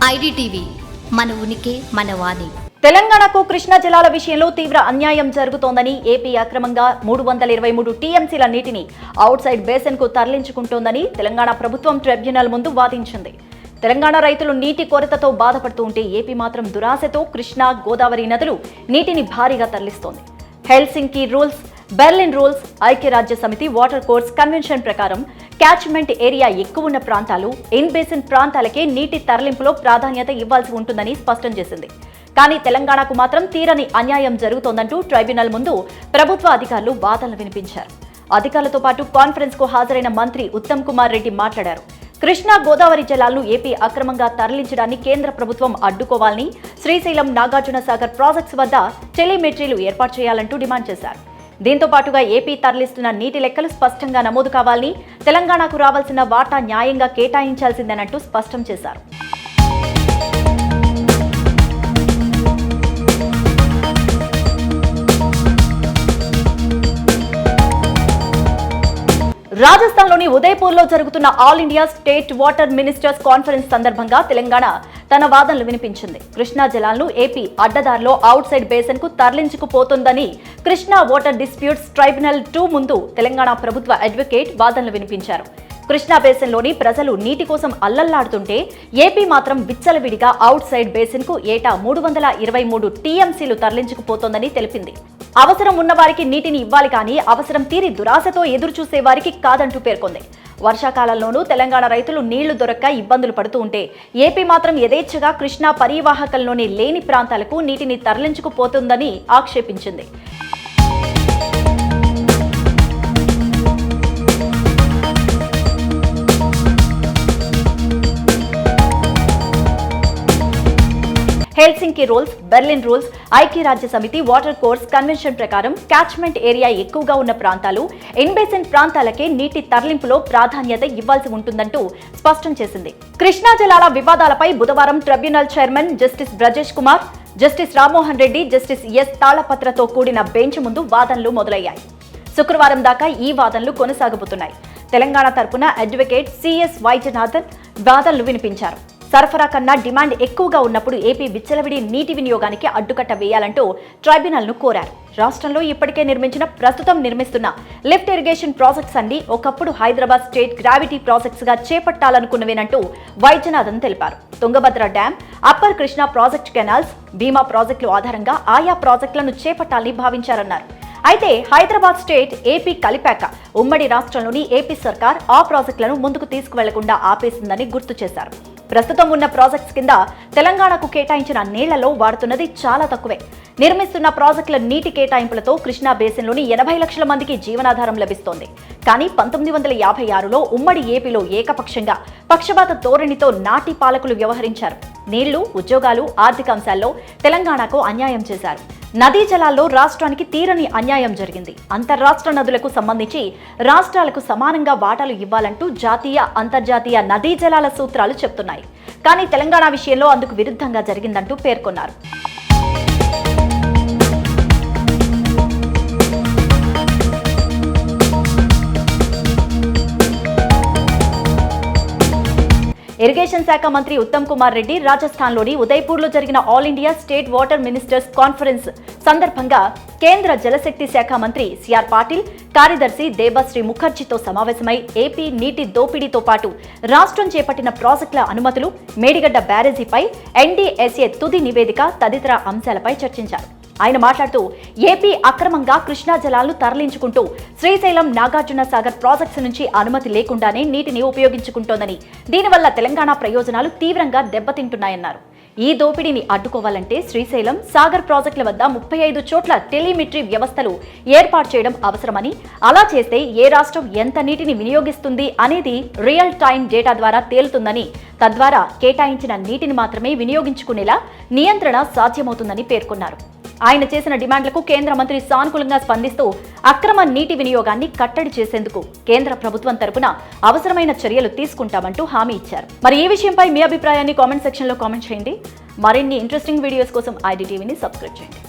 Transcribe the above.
IDTV మన ఉనికి మన వాణి. తెలంగాణకు కృష్ణా జలాల విషయంలో తీవ్ర అన్యాయం జరుగుతోందని, ఏపీ అక్రమంగా 323 టీఎంసీల నీటిని అవుట్ సైడ్ బేసిన్ కు తరలించుకుంటోందని తెలంగాణ ప్రభుత్వం ట్రిబ్యునల్ ముందు వాదించింది. తెలంగాణ రైతులు నీటి కొరతతో బాధపడుతూ ఉంటే ఏపీ మాత్రం దురాశతో కృష్ణా, గోదావరి నదులు నీటిని భారీగా తరలిస్తోంది. హెల్సింకి రూల్స్, బెర్లిన్ రూల్స్, ఐక్యరాజ్య సమితి వాటర్ కోర్స్ కన్వెన్షన్ ప్రకారం క్యాచ్మెంట్ ఏరియా ఎక్కువ ఉన్న ప్రాంతాలు, ఇన్ బేసిన్ ప్రాంతాలకే నీటి తరలింపులో ప్రాధాన్యత ఇవ్వాల్సి ఉంటుందని స్పష్టం చేసింది. కానీ తెలంగాణకు మాత్రం తీరని అన్యాయం జరుగుతోందంటూ ట్రైబ్యునల్ ముందు ప్రభుత్వ అధికారులు వాదనలు వినిపించారు. అధికారులతో పాటు కాన్ఫరెన్స్ కు హాజరైన మంత్రి ఉత్తమ్ కుమార్ రెడ్డి మాట్లాడారు. కృష్ణా, గోదావరి జలాలను ఏపీ అక్రమంగా తరలించడాన్ని కేంద్ర ప్రభుత్వం అడ్డుకోవాలని, శ్రీశైలం, నాగార్జున సాగర్ ప్రాజెక్ట్స్ వద్ద టెలిమెట్రీలు ఏర్పాటు చేయాలంటూ డిమాండ్ చేశారు. దీంతో పాటుగా ఏపీ తరలిస్తున్న నీటి లెక్కలు స్పష్టంగా నమోదు కావాలని, తెలంగాణకు రావాల్సిన వాటా న్యాయంగా కేటాయించాల్సిందేనంటూ స్పష్టం చేశారు. రాజస్థాన్లోని ఉదయపూర్లో జరుగుతున్న all India state water ministers conference సందర్భంగా తెలంగాణ తన వాదనలు వినిపించింది. కృష్ణా జలాలను ఏపీ అడ్డదారిలో అవుట్ సైడ్ బేసిన్ కు తరలించుకుపోతుందని కృష్ణా వాటర్ డిస్ప్యూట్స్ ట్రైబ్యునల్ 2 ముందు తెలంగాణ ప్రభుత్వ అడ్వకేట్ వాదనలు వినిపించారు. కృష్ణా బేసిన్లోని ప్రజలు నీటి కోసం అల్లల్లాడుతుంటే ఏపీ మాత్రం విచ్చలవిడిగా అవుట్ సైడ్ బేసిన్ కు ఏటా 323 టీఎంసీలు తరలించుకుపోతోందని తెలిపింది. అవసరం ఉన్నవారికి నీటిని ఇవ్వాలి కానీ అవసరం తీరి దురాశతో ఎదురుచూసే వారికి కాదంటూ పేర్కొంది. వర్షాకాలంలోనూ తెలంగాణ రైతులు నీళ్లు దొరక్క ఇబ్బందులు పడుతూ ఉంటే ఏపీ మాత్రం యథేచ్ఛగా కృష్ణా పరీవాహకంలోని లేని ప్రాంతాలకు నీటిని తరలించుకుపోతుందని ఆక్షేపించింది. హెల్సింకి రూల్స్, బెర్లిన్ రూల్స్, ఐక్యరాజ్య సమితి వాటర్ కోర్స్ కన్వెన్షన్ ప్రకారం క్యాచ్మెంట్ ఏరియా ఎక్కువగా ఉన్న ప్రాంతాలు, ఇన్ బేసిన్ ప్రాంతాలకే నీటి తరలింపులో ప్రాధాన్యత ఇవ్వాల్సి ఉంటుందంటూ స్పష్టం చేసింది. కృష్ణా జలాల వివాదాలపై బుధవారం tribunal chairman justice Brajesh Kumar, justice Rammohan Reddy, justice S తాళపత్రతో కూడిన బెంచ్ ముందు వాదనలు మొదలయ్యాయి. శుక్రవారం దాకా ఈ వాదనలు కొనసాగబోతున్నాయి. తెలంగాణ తరపున అడ్వకేట్ సిఎస్ వైద్యనాథన్ వాదనలు వినిపించారు. సరఫరా కన్నా డిమాండ్ ఎక్కువగా ఉన్నప్పుడు ఏపీ విచ్చలవిడి నీటి వినియోగానికి అడ్డుకట్ట వేయాలంటూ ట్రైబ్యునల్ ను కోరారు. రాష్ట్రంలో ఇప్పటికే ప్రస్తుతం నిర్మిస్తున్న లిఫ్ట్ ఇరిగేషన్ ప్రాజెక్ట్స్ అన్ని ఒకప్పుడు హైదరాబాద్ స్టేట్ గ్రావిటీ ప్రాజెక్ట్స్ గా చేపట్టాలనుకున్నవేనంటూ వైద్యనాథన్ తెలిపారు. Tungabhadra dam, upper Krishna project canals, Bhima ప్రాజెక్టుల ఆధారంగా ఆయా ప్రాజెక్టులను చేపట్టాలని భావించారన్నారు. అయితే హైదరాబాద్ స్టేట్, ఏపీ కలిపాక ఉమ్మడి రాష్ట్రంలోని ఏపీ సర్కార్ ఆ ప్రాజెక్టులను ముందుకు తీసుకువెళ్లకుండా ఆపేసిందని గుర్తు చేశారు. ప్రస్తుతం ఉన్న ప్రాజెక్ట్స్ కింద తెలంగాణకు కేటాయించిన నీళ్లలో వాడుతున్నది చాలా తక్కువే. నిర్మిస్తున్న ప్రాజెక్టుల నీటి కేటాయింపులతో కృష్ణా బేసిన్లోని 80 లక్షల మందికి జీవనాధారం లభిస్తోంది. కానీ 1956లో ఉమ్మడి ఏపీలో ఏకపక్షంగా పక్షపాత ధోరణితో నాటి పాలకులు వ్యవహరించారు. నీళ్లు, ఉద్యోగాలు, ఆర్థిక అంశాల్లో తెలంగాణకు అన్యాయం చేశారు. నదీ జలాల్లో రాష్ట్రానికి తీరని అన్యాయం జరిగింది. అంతర్రాష్ట్ర నదులకు సంబంధించి రాష్ట్రాలకు సమానంగా వాటాలు ఇవ్వాలంటూ జాతీయ, అంతర్జాతీయ నదీ జలాల సూత్రాలు చెప్తున్నాయి. కానీ తెలంగాణ విషయంలో అందుకు విరుద్ధంగా జరిగిందంటూ పేర్కొన్నారు. ఇరిగేషన్ శాఖ మంత్రి ఉత్తమ్ కుమార్ రెడ్డి రాజస్థాన్లోని ఉదయపూర్లో జరిగిన all India state water ministers conference సందర్భంగా కేంద్ర జలశక్తి శాఖ మంత్రి సిఆర్ పాటిల్, కార్యదర్శి దేబశ్రీ ముఖర్జీతో సమావేశమై ఏపీ నీటి దోపిడీతో పాటు రాష్ట్రం చేపట్టిన ప్రాజెక్టుల అనుమతులు, మేడిగడ్డ బ్యారేజీపై ఎన్డీఎస్ఏ తుది నివేదిక తదితర అంశాలపై చర్చించారు. ఆయన మాట్లాడుతూ ఏపీ అక్రమంగా కృష్ణా జలాలను తరలించుకుంటూ శ్రీశైలం, నాగార్జున సాగర్ ప్రాజెక్ట్స్ నుంచి అనుమతి లేకుండానే నీటిని ఉపయోగించుకుంటోందని, దీనివల్ల తెలంగాణ ప్రయోజనాలు తీవ్రంగా దెబ్బతింటున్నాయన్నారు. ఈ దోపిడీని అడ్డుకోవాలంటే శ్రీశైలం, సాగర్ ప్రాజెక్టుల వద్ద 35 చోట్ల టెలిమెట్రీ వ్యవస్థలు ఏర్పాటు చేయడం అవసరమని, అలా చేస్తే ఏ రాష్ట్రం ఎంత నీటిని వినియోగిస్తుంది అనేది రియల్ టైం డేటా ద్వారా తేలుతుందని, తద్వారా కేటాయించిన నీటిని మాత్రమే వినియోగించుకునేలా నియంత్రణ సాధ్యమవుతుందని పేర్కొన్నారు. ఆయన చేసిన డిమాండ్లకు కేంద్ర మంత్రి సానుకూలంగా స్పందిస్తూ అక్రమ నీటి వినియోగాన్ని కట్టడి చేసేందుకు కేంద్ర ప్రభుత్వం తరపున అవసరమైన చర్యలు తీసుకుంటామంటూ హామీ ఇచ్చారు. మరి ఈ విషయంపై మీ అభిప్రాయాన్ని కామెంట్ సెక్షన్లో కామెంట్ చేయండి. మరిన్ని ఇంట్రెస్టింగ్ వీడియోస్ కోసం ఐడిటీవీని సబ్స్క్రైబ్ చేయండి.